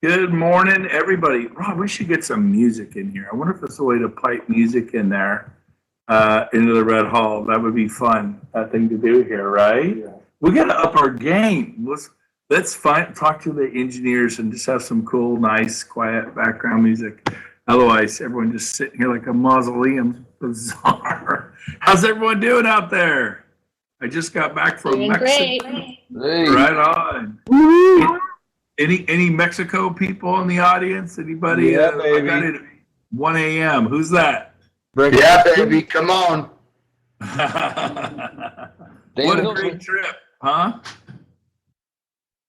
Good morning, everybody. Rob, we should get some music in here. I wonder if there's a way to pipe music in there into the Red Hall. That would be fun thing to do here, right? Yeah. We got to up our game. Let's talk to the engineers and just have some cool, nice, quiet background music. Otherwise, everyone just sitting here like a mausoleum. Bizarre. How's everyone doing out there? I just got back from Doing Mexico. great. Hey, Right on. Any Mexico people in the audience? Anybody? Yeah, I got baby. it at 1 a.m. Who's that? Yeah, baby, come on. Dan What a Hilsman. great trip, huh?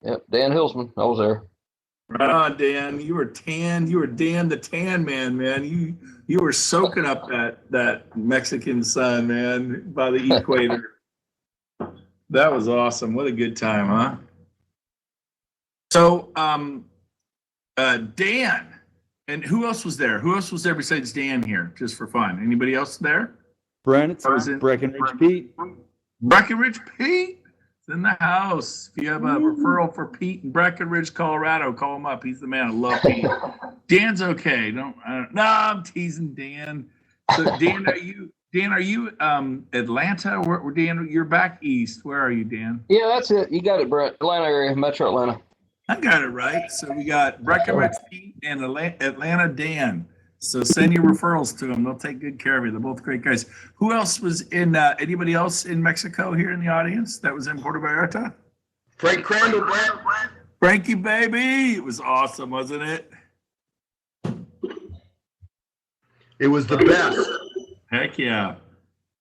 Yep, Dan Hilsman. I was there. Right on, Dan. You were tan. You were Dan the Tan Man, man. You were soaking up that Mexican sun, man, by the equator. That was awesome. What a good time, huh? So, Dan, and who else was there? Who else was there besides Dan here, just for fun? Anybody else there? Brent, I was in- Breckenridge Pete. Breckenridge Pete is in the house. If you have a referral for Pete in Breckenridge, Colorado, call him up. He's the man. I love Pete. Dan's okay. No, I'm teasing Dan. So Dan, are you Atlanta? Where Dan? You're back east. Where are you, Dan? Yeah, that's it. You got it, Brent. Atlanta area, Metro Atlanta. I got it right. So we got Breckenridge Pete and Atlanta Dan. So send your referrals to them. They'll take good care of you. They're both great guys. Who else was in? Anybody else in Mexico here in the audience that was in Puerto Vallarta? Frank Crandall, Brent. Frankie, baby, it was awesome, wasn't it? It was the best. Heck yeah.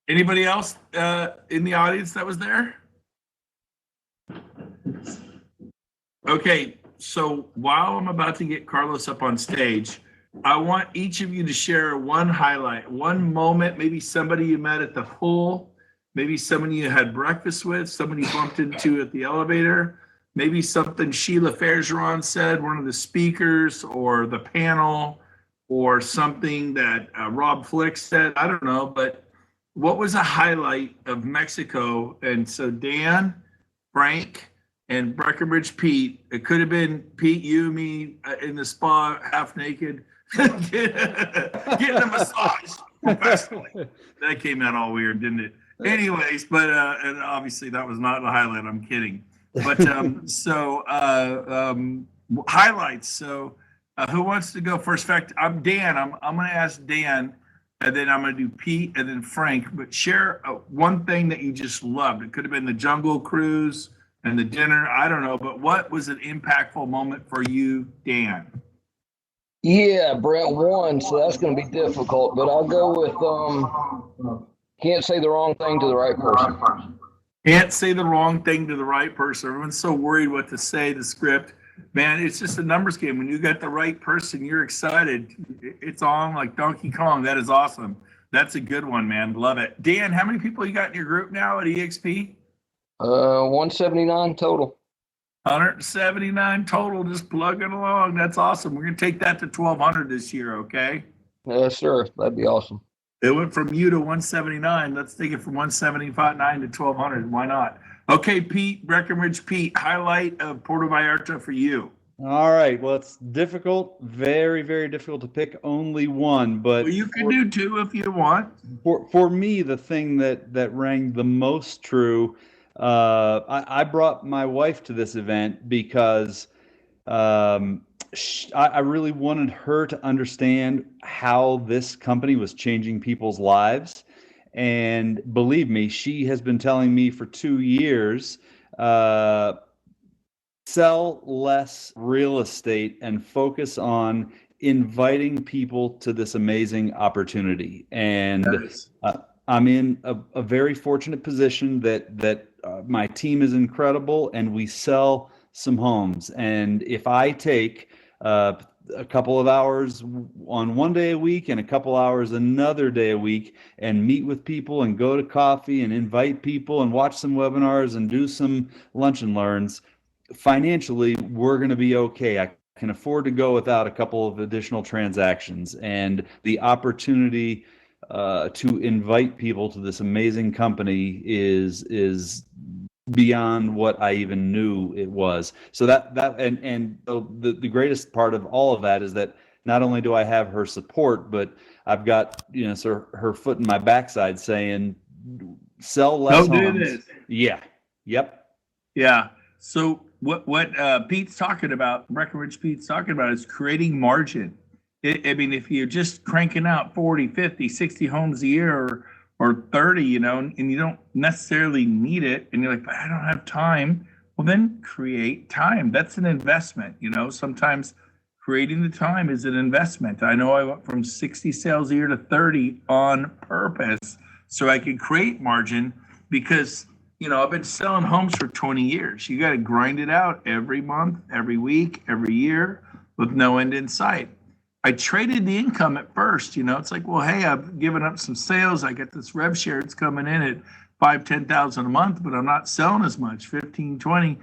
Anybody else in the audience that was there? Okay, so while I'm about to get Carlos up on stage, I want each of you to share one highlight, one moment, maybe somebody you met at the pool, maybe somebody you had breakfast with, somebody you bumped into at the elevator, maybe something Sheila Fairgeron said, one of the speakers or the panel, or something that Rob Flick said. I don't know, but what was a highlight of Mexico? And so Dan, Frank, and Breckenridge Pete. It could have been Pete, you, me in the spa, half naked, getting a massage professionally. That came out all weird, didn't it? Anyways, but and obviously that was not a highlight. I'm kidding. But highlights. So who wants to go first? In fact, I'm Dan. I'm going to ask Dan, and then I'm going to do Pete, and then Frank. But share one thing that you just loved. It could have been the Jungle Cruise and the dinner, I don't know, but what was an impactful moment for you, Dan? Yeah, Brent won, so that's going to be difficult. But I'll go with can't say the wrong thing to the right person. Can't say the wrong thing to the right person. Everyone's so worried what to say, the script. Man, it's just a numbers game. When you got the right person, you're excited. It's on like Donkey Kong. That is awesome. That's a good one, man. Love it. Dan, how many people you got in your group now at EXP? 179 total. 179 total, just plugging along. That's awesome. We're going to take that to 1,200 this year, okay? Yes, sir. That'd be awesome. It went from you to 179. Let's take it from 175.9 to 1,200. Why not? Okay, Pete, Breckenridge Pete, highlight of Puerto Vallarta for you. All right. Well, it's difficult, very, very difficult to pick only one. But Well, you can do two if you want. for me, the thing that rang the most true, I brought my wife to this event because I really wanted her to understand how this company was changing people's lives. And believe me, she has been telling me for 2 years, sell less real estate and focus on inviting people to this amazing opportunity. And Nice. I'm in a very fortunate position that my team is incredible and we sell some homes. And if I take a couple of hours on one day a week and a couple hours another day a week and meet with people and go to coffee and invite people and watch some webinars and do some lunch and learns, financially, we're going to be okay. I can afford to go without a couple of additional transactions, and the opportunity to invite people to this amazing company is beyond what I even knew it was. So the greatest part of all of that is that not only do I have her support, but I've got, sort of her foot in my backside saying, sell less Don't do homes. this. Yeah. Yep. Yeah. So what Pete's talking about, Breckenridge Pete's talking about, is creating margin. I mean, if you're just cranking out 40, 50, 60 homes a year or 30, and you don't necessarily need it, and you're like, but I don't have time. Well, then create time. That's an investment. Sometimes creating the time is an investment. I know I went from 60 sales a year to 30 on purpose so I could create margin, because I've been selling homes for 20 years. You got to grind it out every month, every week, every year with no end in sight. I traded the income at first. It's like, well, hey, I've given up some sales. I get this rev share. It's coming in at 5,000-10,000 a month, but I'm not selling as much, 15, 20.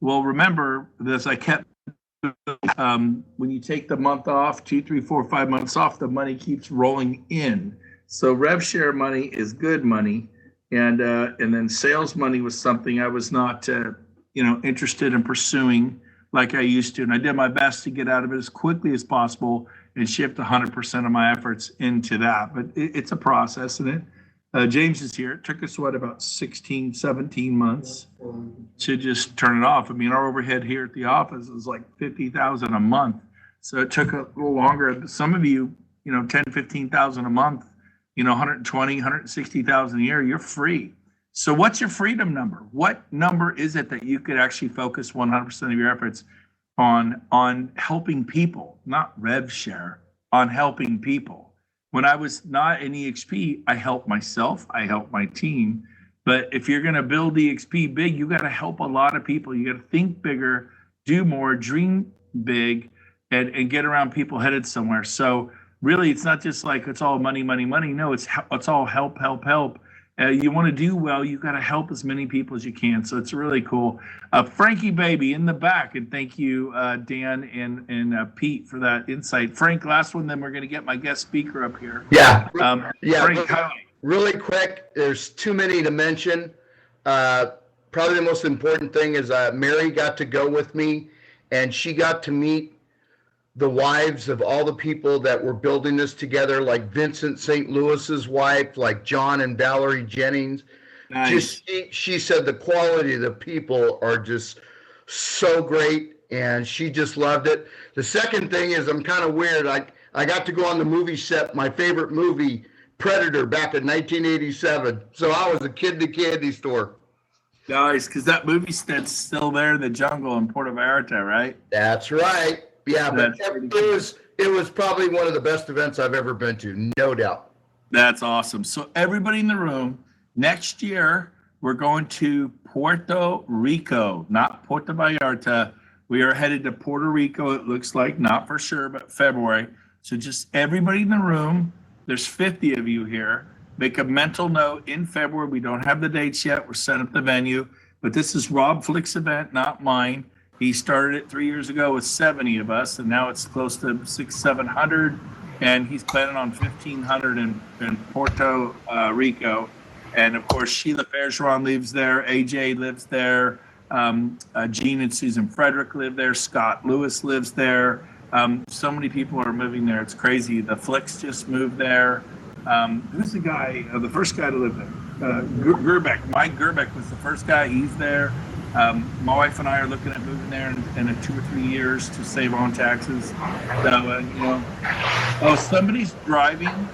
Well, remember this, I kept, when you take the month off, 2, 3, 4, 5 months off, the money keeps rolling in. So rev share money is good money. And then sales money was something I was not, interested in pursuing like I used to. And I did my best to get out of it as quickly as possible and shift 100% of my efforts into that. But it's a process, and James is here. It took us, about 16, 17 months to just turn it off. I mean, our overhead here at the office is like 50,000 a month. So it took a little longer. Some of you, 10, 15,000 a month, 120, 160,000 a year, you're free. So what's your freedom number? What number is it that you could actually focus 100% of your efforts on helping people, not rev share, on helping people? When I was not in EXP, I helped myself, I helped my team. But if you're going to build EXP big, you got to help a lot of people. You got to think bigger, do more, dream big, and get around people headed somewhere. So really, it's not just like it's all money, money, money. No, it's all help, help, help. You want to do well, you got to help as many people as you can. So it's really cool. Frankie Baby in the back, and thank you, Dan and Pete, for that insight. Frank, last one, then we're going to get my guest speaker up here. Yeah. Frank, Really quick, there's too many to mention. Probably the most important thing is Mary got to go with me, and she got to meet the wives of all the people that were building this together, like Vincent St. Louis's wife, like John and Valerie Jennings. nice. She said the quality of the people are just so great, and she just loved it. The second thing is, I'm kind of weird. I got to go on the movie set, my favorite movie, Predator, back in 1987. So I was a kid in the candy store. Nice, because that movie set's still there in the jungle in Puerto Vallarta, right? That's right. Yeah, but That's pretty it was probably one of the best events I've ever been to, no doubt. That's awesome. So everybody in the room, next year, we're going to Puerto Rico, not Puerto Vallarta. We are headed to Puerto Rico, it looks like, not for sure, but February. So just everybody in the room, there's 50 of you here. Make a mental note in February. We don't have the dates yet. We're setting up the venue, but this is Rob Flick's event, not mine. He started it 3 years ago with 70 of us, and now it's close to 600-700, and he's planning on 1,500 in Puerto Rico. And of course, Sheila Bergeron lives there, AJ lives there, Gene and Susan Frederick live there, Scott Lewis lives there. So many people are moving there. It's crazy. The Flicks just moved there. Who's the guy, the first guy to live there? Gerbeck. Mike Gerbeck was the first guy. He's there. My wife and I are looking at moving there in 2 or 3 years to save on taxes. So, somebody's driving,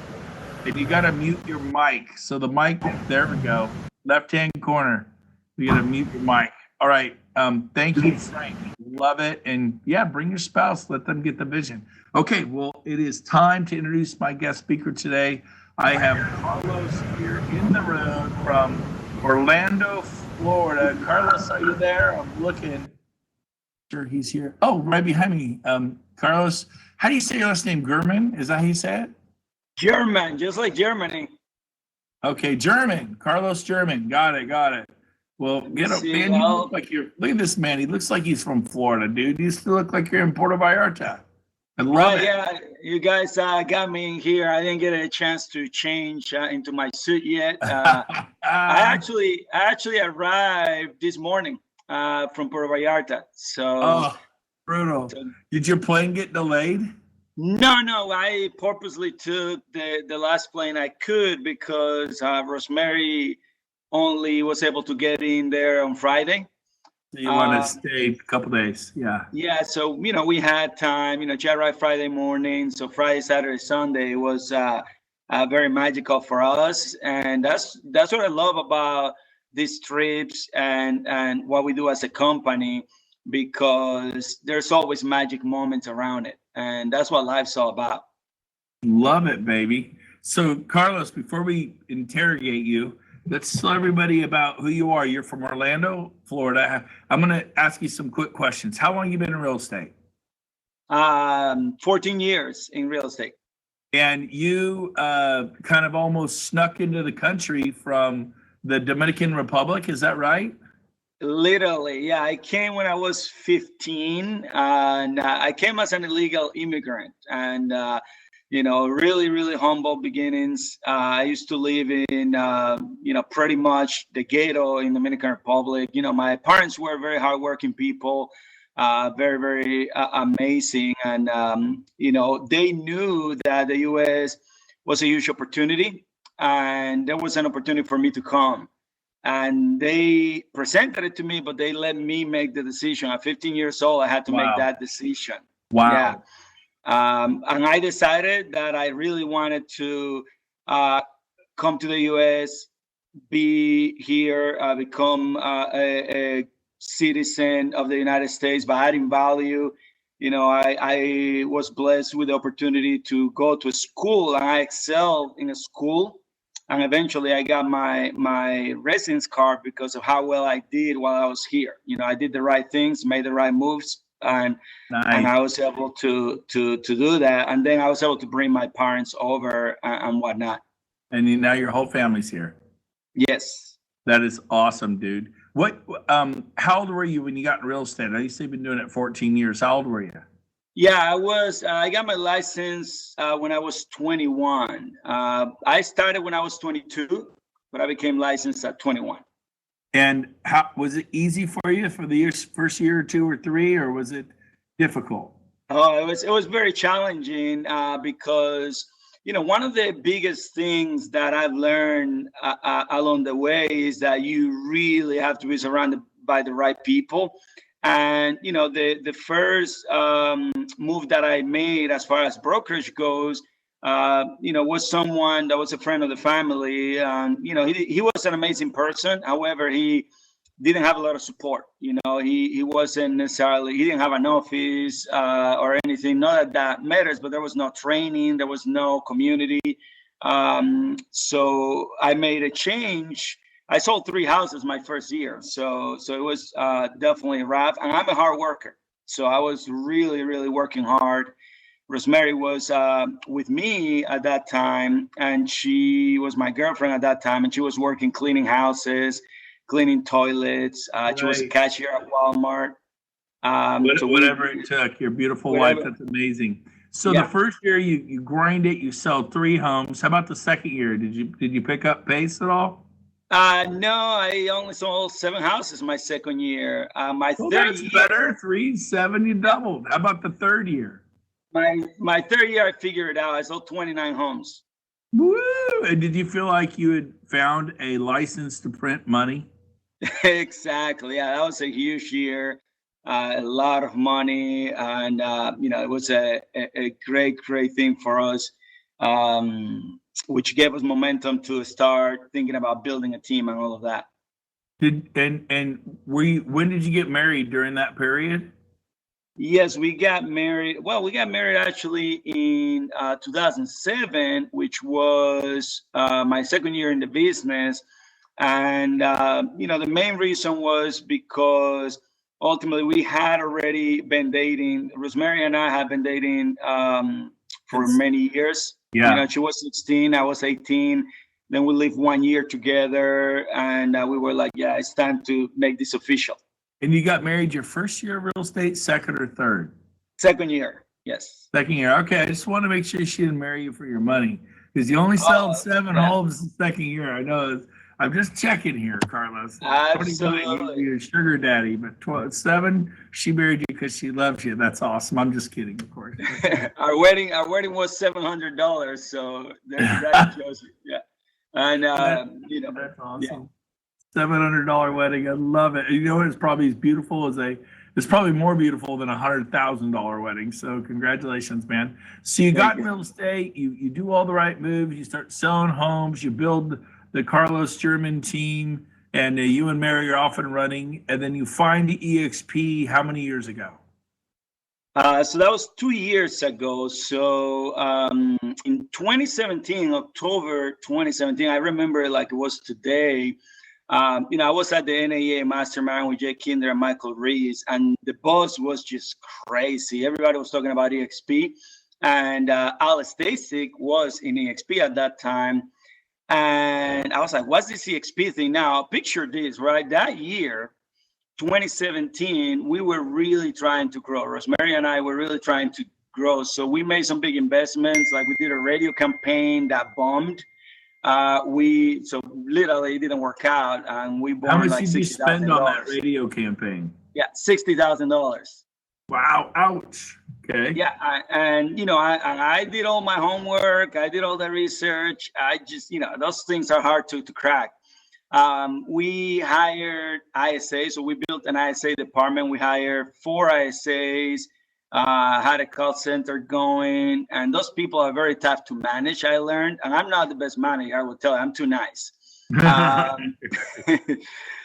and you got to mute your mic. So the mic, there we go, left-hand corner. You got to mute your mic. All right. Thank you, Frank. Love it. And yeah, bring your spouse. Let them get the vision. Okay. Well, it is time to introduce my guest speaker today. I have Carlos here in the room from Orlando, Florida. Carlos, are you there? I'm looking. Sure, he's here. Oh, right behind me. Carlos, how do you say your last name? German? Is that how you say it? German, just like Germany. Okay, German. Carlos German. Got it. Well, get up, man. You look like look at this man. He looks like he's from Florida, dude. You still look like you're in Puerto Vallarta. I love Right, it. yeah, you guys got me in here. I didn't get a chance to change into my suit yet. I actually arrived this morning from Puerto Vallarta. So, Oh, brutal. so Did your plane get delayed? no, I purposely took the last plane I could because Rosemary only was able to get in there on Friday. So you want to Uh, stay a couple days? Yeah. Yeah, so we had time. She arrived Friday morning, so Friday, Saturday, Sunday was very magical for us, and that's what I love about these trips and what we do as a company, because there's always magic moments around it, and that's what life's all about. Love it, baby. So, Carlos, before we interrogate you, let's tell everybody about who you are. You're from Orlando, Florida. I'm going to ask you some quick questions. How long you been in real estate? 14 years in real estate. And you kind of almost snuck into the country from the Dominican Republic. Is that right? Literally, yeah. I came when I was 15, and I came as an illegal immigrant, and really, really humble beginnings. I used to live in, pretty much the ghetto in Dominican Republic. My parents were very hardworking people, very, very amazing, and they knew that the U.S. was a huge opportunity, and there was an opportunity for me to come. And they presented it to me, but they let me make the decision. At 15 years old, I had to make Wow. that decision. Wow. Yeah. And I decided that I really wanted to come to the U.S., be here, become a citizen of the United States by adding value. I was blessed with the opportunity to go to school, and I excelled in a school. And eventually I got my residence card because of how well I did while I was here. I did the right things, made the right moves, and Nice. I was able to do that. And then I was able to bring my parents over and whatnot. And now your whole family's here. Yes. That is awesome, dude. How old were you when you got in real estate? I used to have been doing it 14 years. How old were you? Yeah, I got my license when I was 21. I started when I was 22, but I became licensed at 21. And how was it easy for you for the first year or two or three, or was it difficult? Oh, it was very challenging because one of the biggest things that I've learned along the way is that you really have to be surrounded by the right people. And the first move that I made as far as brokerage goes, was someone that was a friend of the family. And he was an amazing person. However, he didn't have a lot of support. He wasn't necessarily, he didn't have an office or anything. Not that matters, but there was no training, there was no community. So I made a change. I sold 3 houses my first year, so it was definitely rough. And I'm a hard worker, so I was really, really working hard. Rosemary was with me at that time, and she was my girlfriend at that time, and she was working cleaning houses, cleaning toilets. She was a Right. cashier at Walmart. Whatever it took. Your beautiful wife. That's amazing. So Yeah. the first year you grind it, you sell 3 homes. How about the second year? Did you pick up pace at all? No, I only sold 7 houses my second year. My Well, third that's year, better. 3, 7, you doubled. How about the third year? my third year, I figured it out. I sold 29 homes. Woo! And did you feel like you had found a license to print money? Exactly. Yeah, that was a huge year. A lot of money, and it was a great thing for us, which gave us momentum to start thinking about building a team and all of that. When did you get married during that period? Yes, we got married. Well, we got married actually in 2007, which was my second year in the business. And, the main reason was because ultimately we had already been dating. Rosemary and I had been dating for many years. Yeah. She was 16, I was 18. Then we lived 1 year together, and we were like, yeah, it's time to make this official. And you got married your first year of real estate, second or third? Second year. Yes. Second year. Okay, I just want to make sure she didn't marry you for your money because you only sold 7 yeah. homes the second year. I know. I'm just checking here, Carlos. 29, Absolutely. you're a sugar daddy, but 7, she married you because she loves you. That's awesome. I'm just kidding, of course. Our wedding was $700, so that shows you. Yeah, and That's awesome. $700 wedding. I love it. You know what? It's probably as beautiful as it's probably more beautiful than $100,000 wedding. So congratulations, man. So you got in real estate, you do all the right moves, you start selling homes, you build the Carlos German team, and you and Mary are off and running, and then you find the EXP how many years ago? So that was 2 years ago. So in 2017, October 2017, I remember it like it was today. I was at the NAA Mastermind with Jay Kinder and Michael Reese, and the buzz was just crazy. Everybody was talking about EXP, and Alex Stasic was in EXP at that time. And I was like, what's this EXP thing now? Picture this, right? That year, 2017, we were really trying to grow. Rosemary and I were really trying to grow. So we made some big investments. Like we did a radio campaign that bombed. So literally it didn't work out, and we bought How much like did you spend on that radio campaign? Yeah, $60,000. Wow! Ouch. Okay. Yeah, I did all my homework. I did all the research. I just, those things are hard to crack. We hired ISA, so we built an ISA department. We hired 4 ISAs. Had a call center going, and those people are very tough to manage. I learned, and I'm not the best manager. I will tell you, I'm too nice.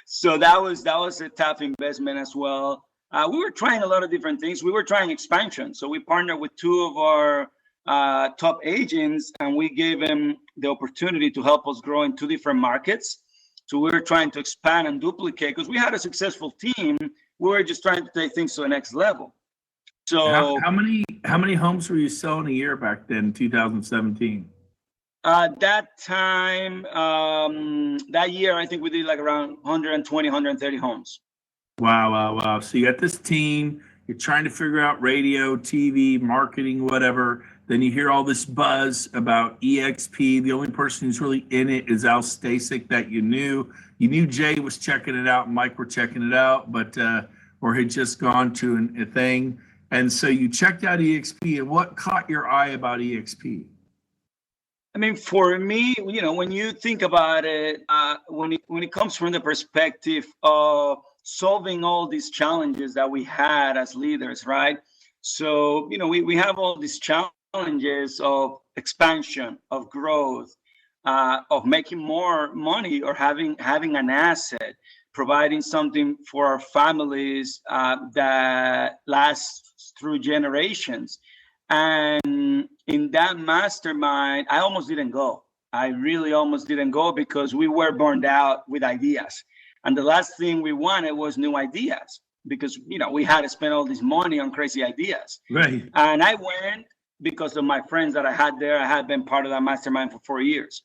So that was a tough investment as well. We were trying a lot of different things. We were trying expansion, so we partnered with 2 of our top agents, and we gave them the opportunity to help us grow in 2 different markets. So we were trying to expand and duplicate because we had a successful team. We were just trying to take things to the next level. So how many homes were you selling a year back then, 2017? That time, that year, I think we did like around 120, 130 homes. Wow. So you got this team, you're trying to figure out radio, TV, marketing, whatever. Then you hear all this buzz about EXP. The only person who's really in it is Al Stasic that you knew. You knew Jay was checking it out, and Mike were checking it out, but or had just gone to a thing. And so you checked out EXP, and what caught your eye about EXP? I mean, for me, when you think about it, when it comes from the perspective of solving all these challenges that we had as leaders, right? So, we have all these challenges of expansion, of growth, of making more money, or having an asset, providing something for our families that lasts through generations. And in that mastermind, I almost didn't go. I really almost didn't go because we were burned out with ideas. And the last thing we wanted was new ideas because, we had to spend all this money on crazy ideas. Right. And I went because of my friends that I had there. I had been part of that mastermind for 4 years.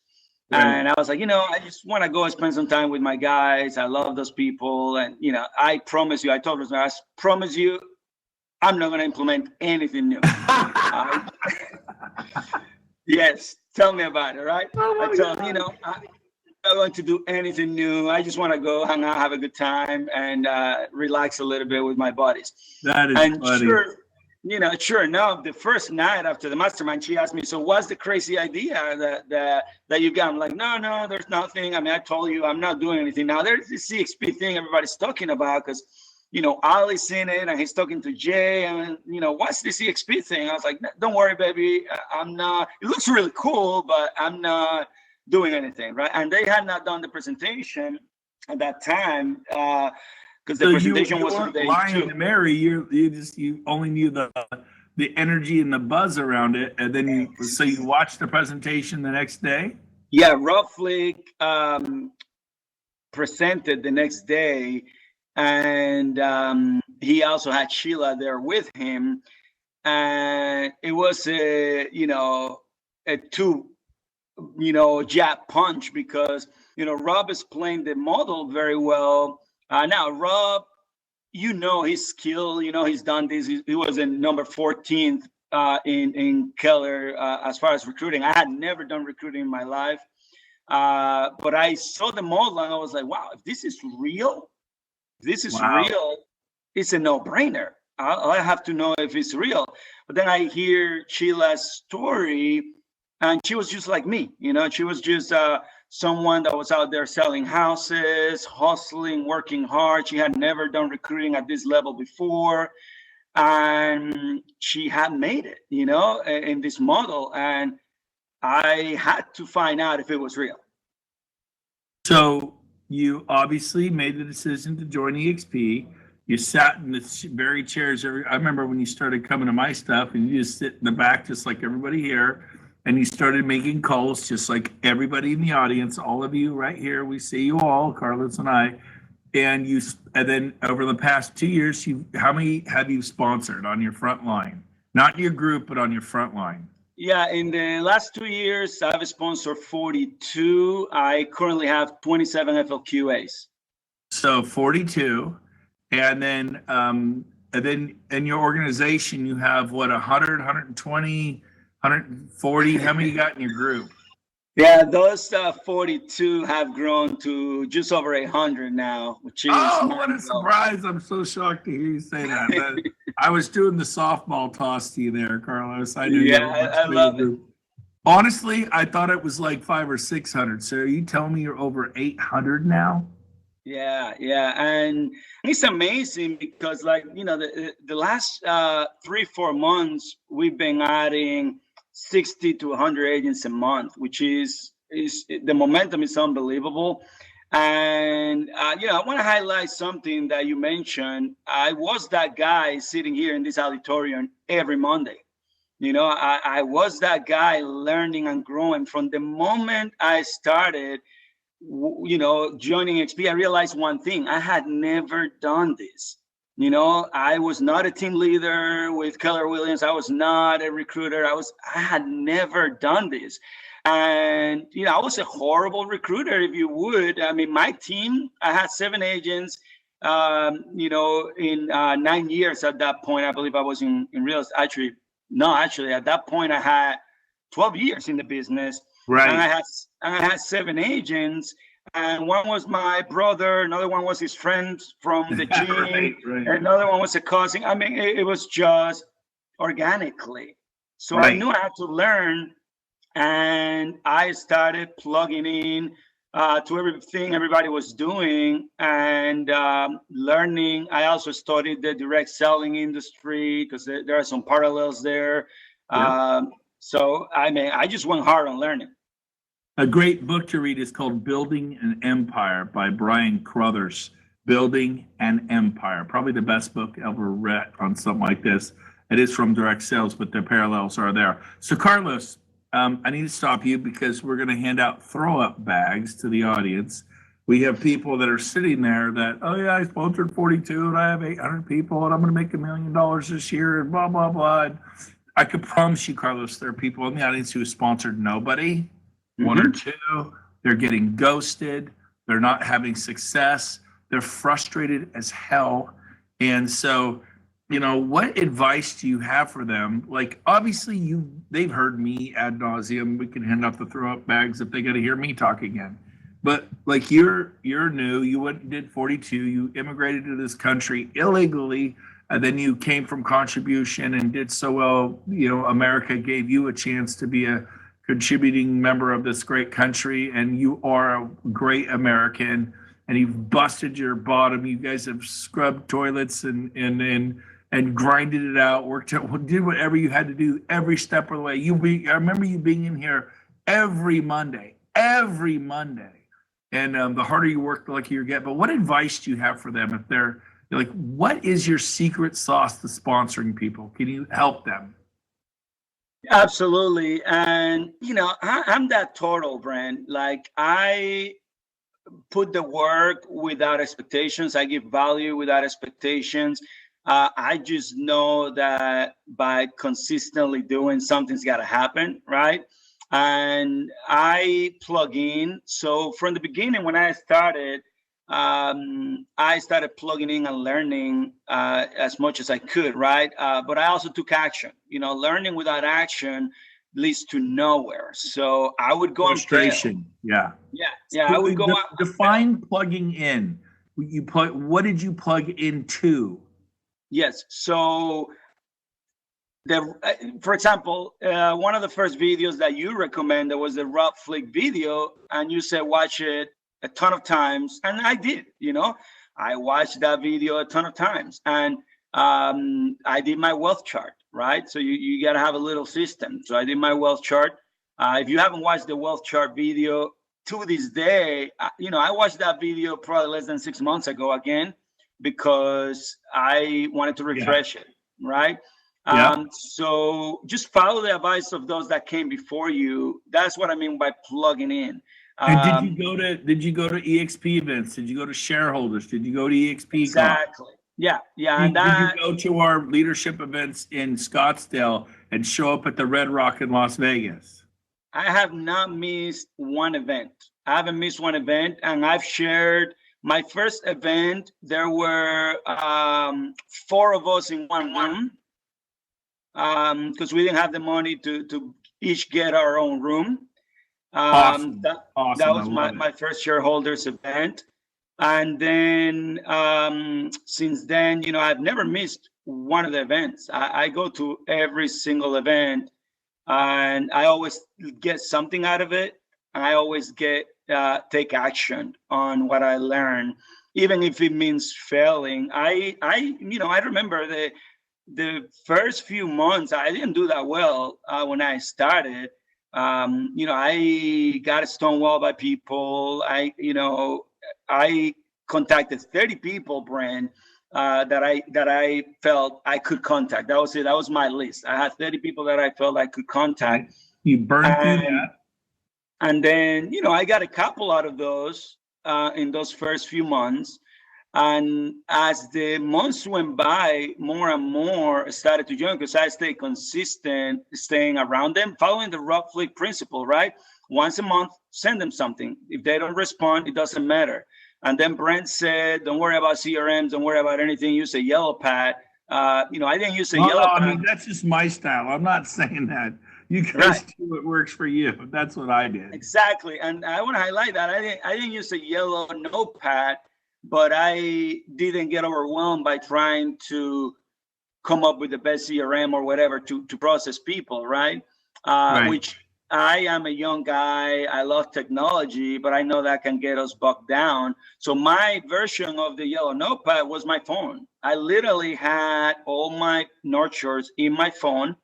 Right. And I was like, I just want to go and spend some time with my guys. I love those people. And, I promise you, I told them, I promise you, I'm not going to implement anything new. Yes, tell me about it, right? I told them, I'm not going to do anything new. I just want to go hang out, have a good time, and relax a little bit with my buddies. That is funny. Sure enough, the first night after the mastermind, she asked me, so what's the crazy idea that you got? I'm like, no, there's nothing. I mean, I told you I'm not doing anything. Now, there's this CXP thing everybody's talking about because Ali's in it and he's talking to Jay and, what's this EXP thing? I was like, don't worry, baby. I'm not, it looks really cool, but I'm not doing anything, right? And they had not done the presentation at that time because the presentation was from day 2. To Mary, you only knew the energy and the buzz around it. And then so you watched the presentation the next day? Yeah, roughly presented the next day. And he also had Sheila there with him, and it was a 2 jab punch because Rob is playing the model very well. Now Rob, his skill, he's done this. He was in number 14th in Keller as far as recruiting. I had never done recruiting in my life, but I saw the model and I was like, wow, if this is real, it's a no-brainer. I have to know if it's real. But then I hear Sheila's story, and she was just like me. She was just someone that was out there selling houses, hustling, working hard. She had never done recruiting at this level before. And she had made it, in this model. And I had to find out if it was real. So you obviously made the decision to join EXP. You sat in the very chairs. I remember when you started coming to my stuff, and you just sit in the back just like everybody here, and you started making calls just like everybody in the audience, all of you right here. We see you all, Carlos and I. And then over the past 2 years, how many have you sponsored on your front line? Not your group, but on your front line. Yeah, in the last 2 years, I've sponsored 42. I currently have 27 FLQAs. So 42. And then in your organization, you have what, 100, 120, 140? How many you got in your group? Yeah, those 42 have grown to just over 800 now, which is what a surprise. I'm so shocked to hear you say that. I was doing the softball toss to you there, Carlos. I knew you were much I love it. Honestly, I thought it was like 500 or 600. So are you telling me you're over 800 now? Yeah. And it's amazing because the last 3-4 months, we've been adding 60 to 100 agents a month, which is the momentum is unbelievable. And I want to highlight something that you mentioned. I was that guy sitting here in this auditorium every Monday. I was that guy learning and growing from the moment I started joining XP. I realized one thing: I had never done this. I was not a team leader with Keller Williams. I was not a recruiter. I had never done this. And, I was a horrible recruiter, if you would. I mean, my team, I had 7 agents, in 9 years at that point. I believe I was in real estate. Actually, at that point, I had 12 years in the business. Right. And I had 7 agents. And one was my brother, another one was his friend from the gym, right. Another one was a cousin. I mean, it was just organically. So right. I knew I had to learn, and I started plugging in to everything everybody was doing and learning. I also studied the direct selling industry because there are some parallels there. Yeah. So, I just went hard on learning. A great book to read is called Building an Empire by Brian Crothers. Building an Empire. Probably the best book ever read on something like this. It is from direct sales, but the parallels are there. So, Carlos, I need to stop you because we're going to hand out throw-up bags to the audience. We have people that are sitting there that, oh, yeah, I sponsored 42 and I have 800 people and I'm going to make $1 million this year and blah, blah, blah. And I could promise you, Carlos, there are people in the audience who sponsored nobody. One or two, they're getting ghosted. They're not having success. They're frustrated as hell. And so, what advice do you have for them? Like, obviously, they've heard me ad nauseum. We can hand out the throw-up bags if they got to hear me talk again. But like, you're new. You went and did 42. You immigrated to this country illegally, and then you came from contribution and did so well. America gave you a chance to be a contributing member of this great country, and you are a great American, and you've busted your bottom. You guys have scrubbed toilets and grinded it out, did whatever you had to do every step of the way. I remember you being in here every Monday, and the harder you work, the luckier you get. But what advice do you have for them if they're like, what is your secret sauce to sponsoring people? Can you help them? Absolutely. And, I'm that total, Brent. Like, I put the work without expectations. I give value without expectations. I just know that by consistently doing, something's got to happen, right? And I plug in. So from the beginning, when I started, I started plugging in and learning as much as I could, right? But I also took action. Learning without action leads to nowhere. So I would go and fail. Frustration. Yeah. Yeah. I would go out. Define plugging in. What did you plug into? Yes. So for example, one of the first videos that you recommended was the Rob Flick video, and you said watch it a ton of times, and I did. I watched that video a ton of times, and I did my wealth chart, right? So you got to have a little system. So I did my wealth chart. If you haven't watched the wealth chart video to this day, I watched that video probably less than 6 months ago again, because I wanted to refresh it, right? Yeah. So just follow the advice of those that came before you. That's what I mean by plugging in. And did you go to EXP events? Did you go to shareholders? Did you go to EXP? Exactly. Yeah. Did you go to our leadership events in Scottsdale and show up at the Red Rock in Las Vegas? I have not missed one event. I haven't missed one event, and I've shared my first event. There were 4 of us in one room, because we didn't have the money to each get our own room. Awesome. That was my first shareholders event. And then since then, I've never missed one of the events. I go to every single event, and I always get something out of it. I always take action on what I learn, even if it means failing. I remember the first few months, I didn't do that well when I started. I got stonewalled by people. I contacted 30 people, Brent, that I felt I could contact. That was it. That was my list. I had 30 people that I felt I could contact. You burned through that. And then, I got a couple out of those in those first few months. And as the months went by, more and more started to join, because I stayed consistent, staying around them, following the Rob Flick principle, right? Once a month, send them something. If they don't respond, it doesn't matter. And then Brent said, don't worry about CRMs, don't worry about anything, use a yellow pad. I didn't use a yellow pad. I mean, that's just my style. I'm not saying that. You guys do what works for you. That's what I did. Exactly. And I want to highlight that. I didn't use a yellow notepad, but I didn't get overwhelmed by trying to come up with the best CRM or whatever to process people, right? Which I am a young guy. I love technology, but I know that can get us bogged down. So my version of the yellow notepad was my phone. I literally had all my North Shores in my phone,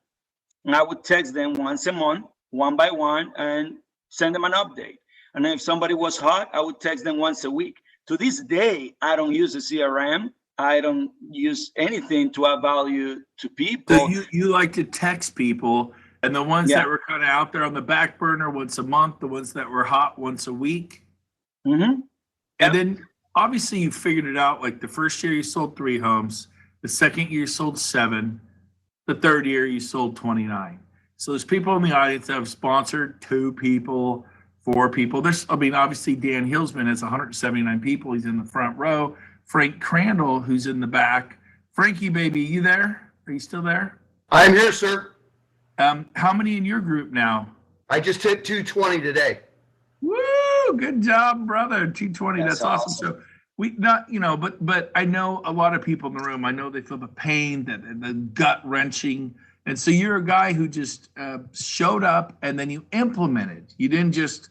and I would text them once a month, one by one, and send them an update. And then if somebody was hot, I would text them once a week. To this day, I don't use a CRM. I don't use anything to add value to people. So you like to text people, and the ones that were kind of out there on the back burner once a month, the ones that were hot once a week. Mm-hmm. And then obviously you figured it out. Like the first year you sold 3 homes, the second year you sold 7, the third year you sold 29. So there's people in the audience that have sponsored 2 people, 4 people. Obviously Dan Hillsman has 179 people. He's in the front row. Frank Crandall, who's in the back. Frankie, baby, you there? Are you still there? I'm here, sir. How many in your group now? I just hit 220 today. Woo! Good job, brother. 220. That's awesome. So but I know a lot of people in the room. I know they feel the pain, the gut wrenching. And so you're a guy who just showed up and then you implemented. You didn't just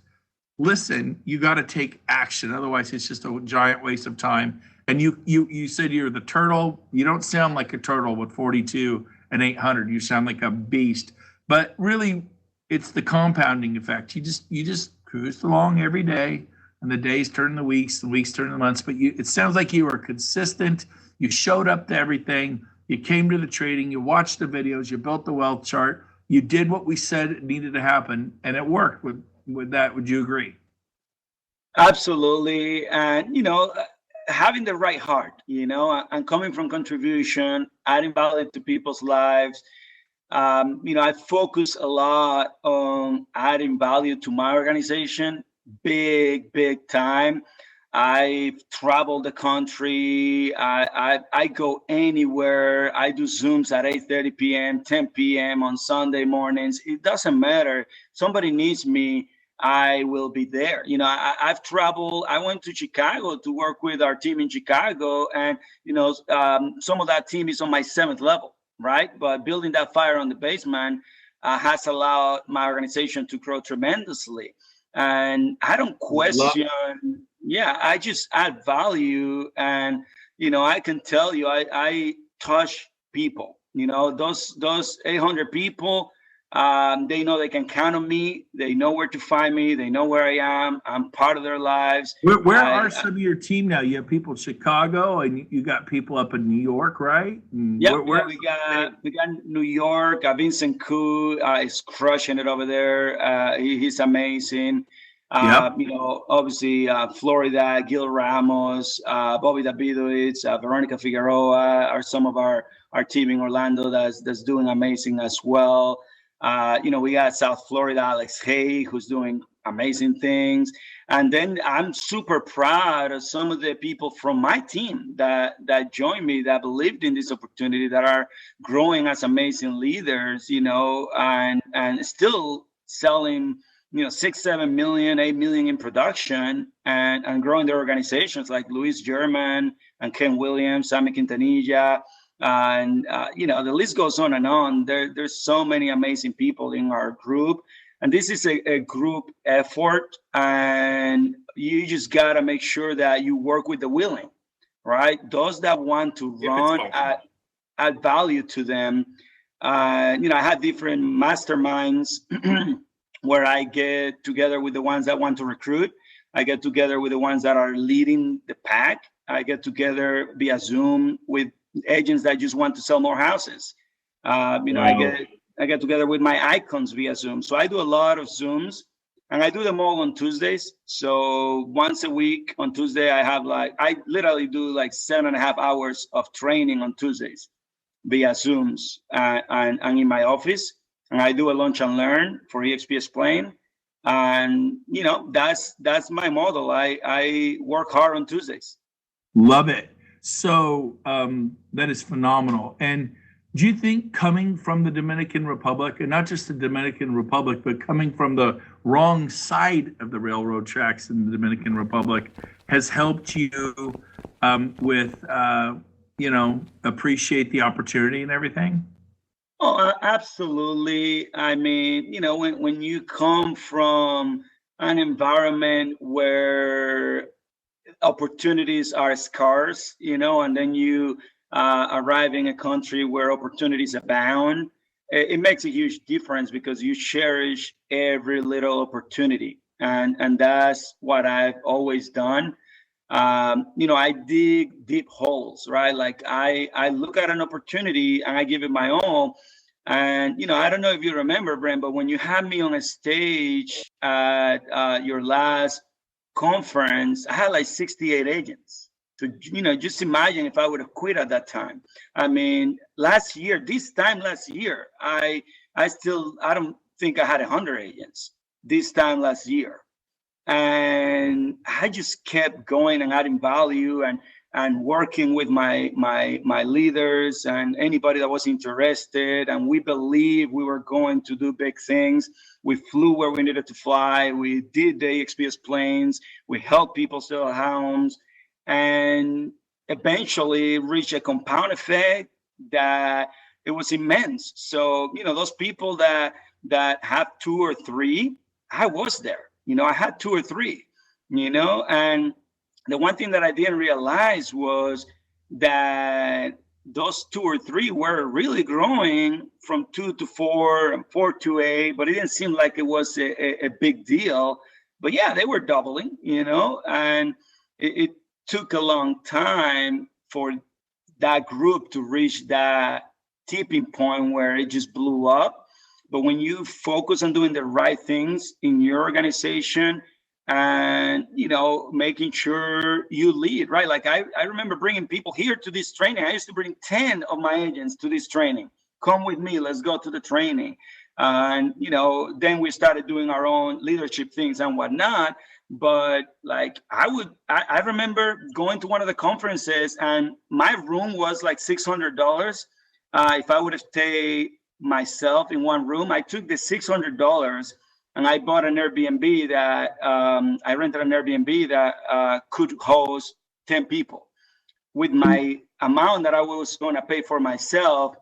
listen. You got to take action. Otherwise, it's just a giant waste of time. And you said you're the turtle. You don't sound like a turtle with 42 and 800. You sound like a beast. But really, it's the compounding effect. You just cruised along every day, and the days turn to weeks, the weeks turn to months. But it sounds like you were consistent. You showed up to everything. You came to the trading. You watched the videos. You built the wealth chart. You did what we said needed to happen, and it worked. With that, would you agree? Absolutely. And having the right heart, and coming from contribution, adding value to people's lives. I focus a lot on adding value to my organization, big time. I've traveled the country. I go anywhere. I do Zooms at 8:30 p.m., 10 p.m. on Sunday mornings. It doesn't matter. Somebody needs me, I will be there. I've traveled. I went to Chicago to work with our team in Chicago, and some of that team is on my 7th level, right? But building that fire on the basement has allowed my organization to grow tremendously. And I don't question. Yeah, I just add value, and I can tell you, I touch people. Those 800 people. They know they can count on me. They know where to find me. They know where I am. I'm part of their lives. Where are some of your team now? You have people in Chicago, and you got people up in New York, right? Yeah, we got New York. Vincent Koo is crushing it over there. He's amazing. Obviously Florida, Gil Ramos, Bobby Davidovich, Veronica Figueroa are some of our team in Orlando that's doing amazing as well. We got South Florida, Alex Hay, who's doing amazing things. And then I'm super proud of some of the people from my team that joined me, that believed in this opportunity, that are growing as amazing leaders, and still selling, 6, 7 million, 8 million in production, and growing their organizations, like Luis German and Ken Williams, Sammy Quintanilla. And the list goes on and on. There's so many amazing people in our group, and this is a group effort, and you just got to make sure that you work with the willing, right? Those that want to run, add value to them. I had different masterminds where I get together with the ones that want to recruit. I get together with the ones that are leading the pack. I get together via Zoom with agents that just want to sell more houses. Wow. I get together with my icons via Zoom. So I do a lot of Zooms, and I do them all on Tuesdays. So once a week on Tuesday, I literally do 7.5 hours of training on Tuesdays via Zooms and in my office. And I do a lunch and learn for EXP Explain. And, that's my model. I work hard on Tuesdays. Love it. So that is phenomenal. And do you think coming from the Dominican Republic, and not just the Dominican Republic, but coming from the wrong side of the railroad tracks in the Dominican Republic, has helped you with, appreciate the opportunity and everything? Oh, absolutely. I mean, when you come from an environment where opportunities are scarce, and then you arrive in a country where opportunities abound, it makes a huge difference, because you cherish every little opportunity. And that's what I've always done. I dig deep holes, right? Like I look at an opportunity and I give it my all. And, I don't know if you remember, Brent, but when you had me on a stage at your last conference, I had 68 agents. So, just imagine if I would have quit at that time. I mean, this time last year, I don't think I had 100 agents this time last year. And I just kept going and adding value and working with my leaders and anybody that was interested. And we believed we were going to do big things. We flew where we needed to fly. We did the EXP planes. We helped people sell homes, and eventually reached a compound effect that it was immense. So, those people that have 2 or 3, I was there. I had 2 or 3, and the one thing that I didn't realize was that those 2 or 3 were really growing from 2 to 4 and 4 to 8, but it didn't seem like it was a big deal. But yeah, they were doubling, and it took a long time for that group to reach that tipping point where it just blew up. But when you focus on doing the right things in your organization and, making sure you lead, right? Like I remember bringing people here to this training. I used to bring 10 of my agents to this training. Come with me, let's go to the training. And, then we started doing our own leadership things and whatnot. But like I remember going to one of the conferences, and my room was like $600. If I would have stayed myself in one room, I took the $600 and I bought an Airbnb that I rented an Airbnb that could host 10 people. With my amount that I was going to pay for myself,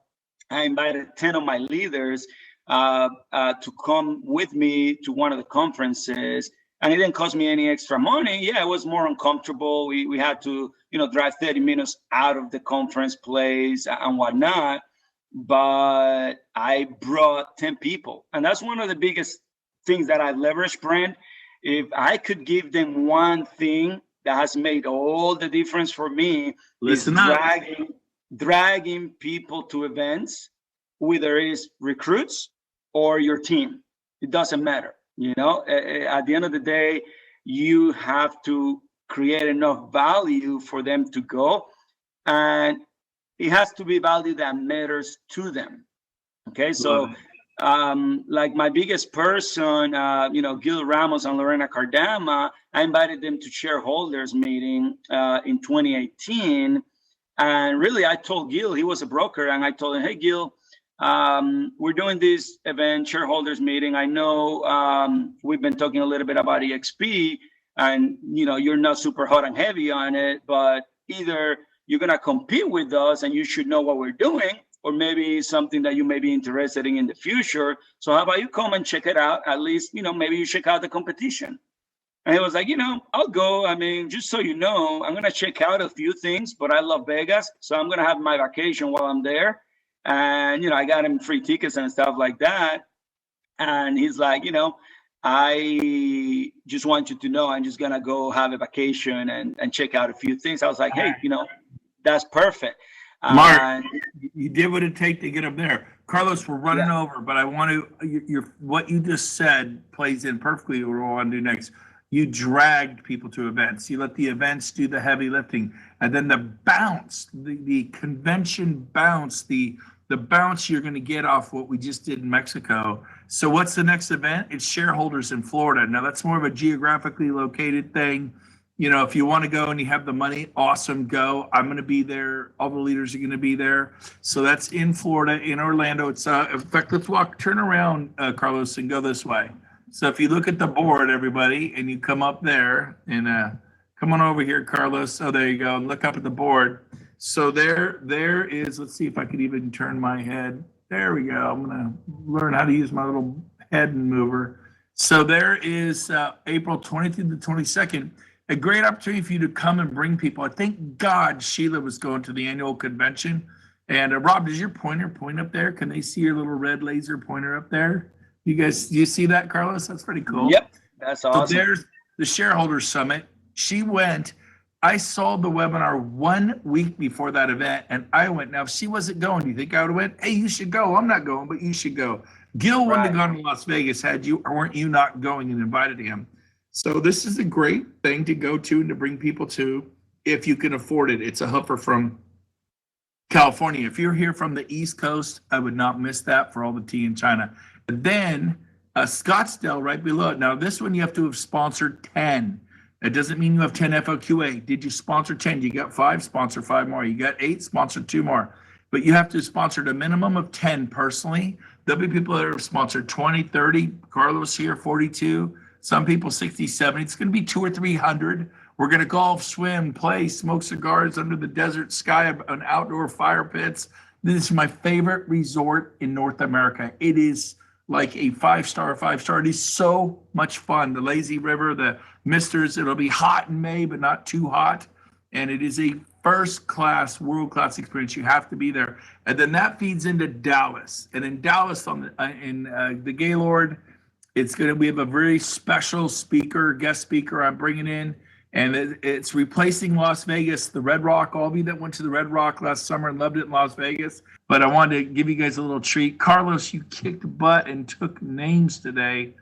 I invited 10 of my leaders to come with me to one of the conferences. And it didn't cost me any extra money. Yeah, it was more uncomfortable. We had to, drive 30 minutes out of the conference place and whatnot. But I brought 10 people. And that's one of the biggest things that I leveraged, Brent. If I could give them one thing that has made all the difference for me, Listen is up. dragging people to events, whether it is recruits or your team. It doesn't matter. At the end of the day, you have to create enough value for them to go, and it has to be value that matters to them. Okay, so like my biggest person, Gil Ramos and Lorena Cardama, I invited them to shareholders meeting in 2018, and really I told Gil, he was a broker, and I told him, hey Gil, we're doing this event, shareholders meeting. I know we've been talking a little bit about EXP, and you're not super hot and heavy on it, but either you're gonna compete with us and you should know what we're doing, or maybe something that you may be interested in the future. So how about you come and check it out? At least, maybe you check out the competition. And he was like, I'll go. I mean, just so you know, I'm gonna check out a few things, but I love Vegas, so I'm gonna have my vacation while I'm there. And, I got him free tickets and stuff like that. And he's like, I just want you to know I'm just going to go have a vacation and check out a few things. I was like, hey, that's perfect. Mark, you did what it takes to get him there. Carlos, we're running over, but I want to, what you just said plays in perfectly with what I want to do next. You dragged people to events. You let the events do the heavy lifting. And then the bounce, the convention bounce, the bounce you're going to get off what we just did in Mexico. So what's the next event? It's shareholders in Florida. Now that's more of a geographically located thing. If you want to go and you have the money, awesome, go. I'm going to be there. All the leaders are going to be there. So that's in Florida, in Orlando. It's in fact, let's turn around, Carlos, and go this way. So if you look at the board, everybody, and you come up there and come on over here, Carlos. Oh, there you go. Look up at the board. So there is, let's see if I could even turn my head. There we go. I'm going to learn how to use my little head mover. So there is April 20th to the 22nd, a great opportunity for you to come and bring people. I thank God Sheila was going to the annual convention. And Rob, does your pointer point up there? Can they see your little red laser pointer up there? You see that, Carlos? That's pretty cool. Yep, that's awesome. So there's the Shareholders Summit. She went. I saw the webinar 1 week before that event, and I went. Now, if she wasn't going, do you think I would have went, hey, you should go. I'm not going, but you should go. Gil wouldn't have gone to Las Vegas had you, or weren't you not going and invited him. So this is a great thing to go to and to bring people to if you can afford it. It's a hoofer from California. If you're here from the East Coast, I would not miss that for all the tea in China. And then Scottsdale right below it. Now, this one you have to have sponsored 10. It doesn't mean you have 10 FOQA. Did you sponsor 10? You got 5, sponsor 5 more. You got 8, sponsor 2 more. But you have to sponsor a minimum of 10 personally. There'll be people that are sponsored 20, 30. Carlos here, 42. Some people 60, 70. It's going to be 200 or 300. We're going to golf, swim, play, smoke cigars under the desert sky on outdoor fire pits. This is my favorite resort in North America. It is like a 5-star. It is so much fun. The lazy river, the misters, it'll be hot in May, but not too hot. And it is a first-class, world-class experience. You have to be there. And then that feeds into Dallas. And in Dallas, in the Gaylord, we have a very special guest speaker I'm bringing in. And it's replacing Las Vegas, the Red Rock. All of you that went to the Red Rock last summer and loved it in Las Vegas. But I wanted to give you guys a little treat. Carlos, you kicked butt and took names today.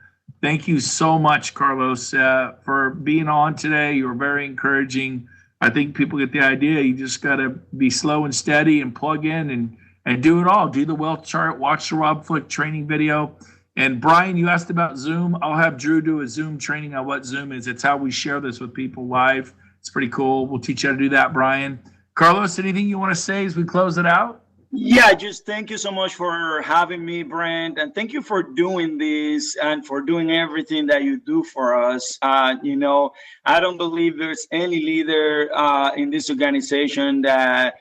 Thank you so much, Carlos, for being on today. You were very encouraging. I think people get the idea. You just got to be slow and steady and plug in and do it all. Do the wealth chart, watch the Rob Flick training video. And Brian, you asked about Zoom. I'll have Drew do a Zoom training on what Zoom is. It's how we share this with people live. It's pretty cool. We'll teach you how to do that, Brian. Carlos, anything you want to say as we close it out? Yeah, just thank you so much for having me, Brent, and thank you for doing this and for doing everything that you do for us. You know, I don't believe there's any leader in this organization that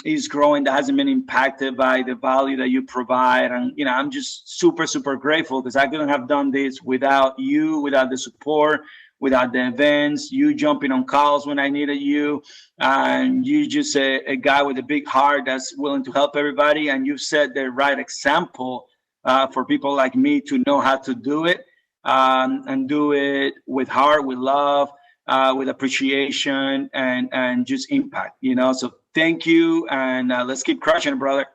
is growing that hasn't been impacted by the value that you provide. And, you know, I'm just super, super grateful because I couldn't have done this without you, without the support, without the events, you jumping on calls when I needed you. And you just a guy with a big heart that's willing to help everybody. And you've set the right example for people like me to know how to do it and do it with heart, with love, with appreciation and just impact, you know. So thank you. And let's keep crushing it, brother.